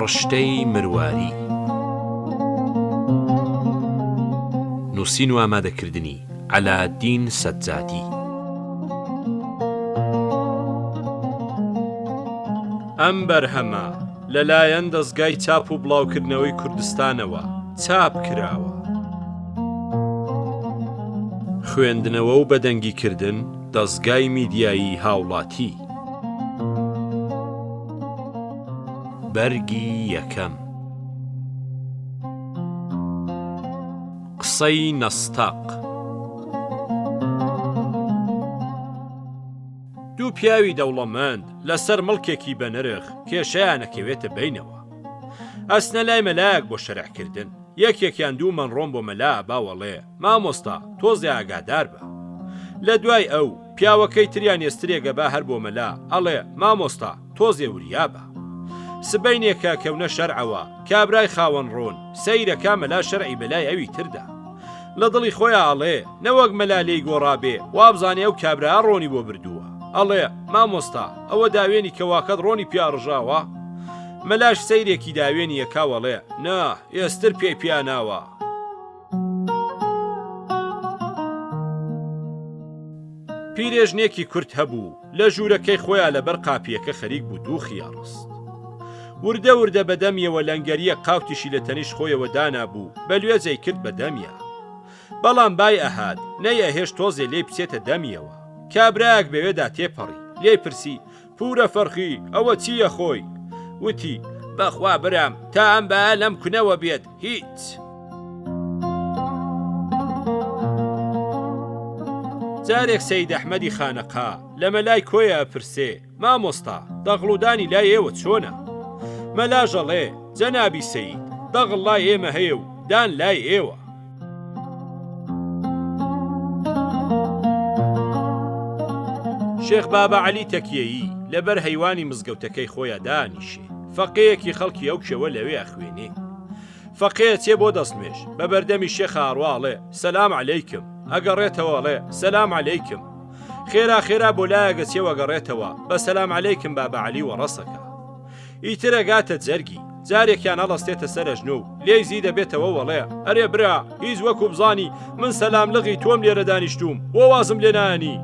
ڕشتەی مرواری نووسین و ئامادەکردنی عەلادین سەجادی. ئەم بەرهەمە لەلایەن دەستگای چاپ و بڵاوکردنەوەی کوردستانەوە چاپ کراوە. خوێندنەوە و بەدەنگیکردن دەستگای میدیایی هاوڵاتی. بەرگی یەکەم. قسەی نەستەق. دوو پیاوی دەوڵەمەند لەسەر مڵکێکی بەنرخ کێشەیانەکەوێتە بینەوە. ئەسنە لای مەلایەک بۆ شەرعکردن. یەکێکیان دوو مەنڕۆم بۆ مەلا باوەڵێ مامۆستا تۆزی ئاگادار بە. لە دوای ئەو پیاوەکەی تریان ێسترێگە با هەر بۆ مەلا ئەڵێ مامۆستا تۆزێ وریا بە. سبەینێکە کەونە شەرعەوە کابرای خاوەن ڕۆن سەیرەکە مەلا شەرعی بەلای ئەوی تردا. لە دڵی خۆیان ئەڵێ نەوەک مەلا لێی گۆڕابێ وابزانێ ئەو کابرا ڕۆنی بۆ بردووە. ئەڵێ مامۆستا ئەوە داوێنی کەواکەت ڕۆنی پیاڕژاوە. مەلاش سەیرێکی داوێنی یەکاوەڵێ نا ئێستر پێی پیاناوە. پیرێژنێکی کورت هەبوو لە ژوورەکەی خۆیان لەبەر قاپیەکە خەریک بوو دووخی ئاڕست. وردە وردە بەدەمیەوە لەنگەریە قاوتیشی لە تەنیش خۆیەوە دانابوو بەلوێزەی کرد بە دەمیە. بەڵام بای ئەهات نەی ئەهێش تۆزێ لێ بچێتە دەمیەوە. کابراەک بەوێدا تێپەڕی لێی پرسی پورە فەرخی ئەوە چییە خۆی؟ وتی بەخوا برام تا ئەم بە لەم کونەوە بێت هیچ. جارێک سەید ئەحمەدی خانەقا لە مەلای کۆیە پرسێ مامۆستا دەغڵودانی لای ئێوە چۆنە؟ مەلاژەڵێ جەنابی سەید دەغڵ لای ئێمە هەیە و دان لای ئێوە. شێخ بابە عەلی تەکیەیی لەبەر هەیوانی مزگەوتەکەی خۆیان دانیشێ. فەقێیەکی خەڵکی ئەو کێوە لەوێ ئەخوێنێ. فەقێیە چێ بۆ دەستمێش بە بەردەمی شێخ ئاڕواڵێ سەلام عەلەیکم. ئەگەڕێتەوەڵێ سەلام عەلەیکم. خێرا خێرا بۆ لایەگە چێوە گەڕێتەوە بە سەلام عەلەیکم بابە عەلی وەڕەسەکە. ئیترە گاتە جەرگی جارێکیان هەڵەستێتە سەرەژنە و لێی زی دەبێتەوە وەڵێ ئەرێ برا هیچ وەکو بزانی من سەلام لغی تۆم لێرە دانیشتوم بۆ وازم لێ نانی.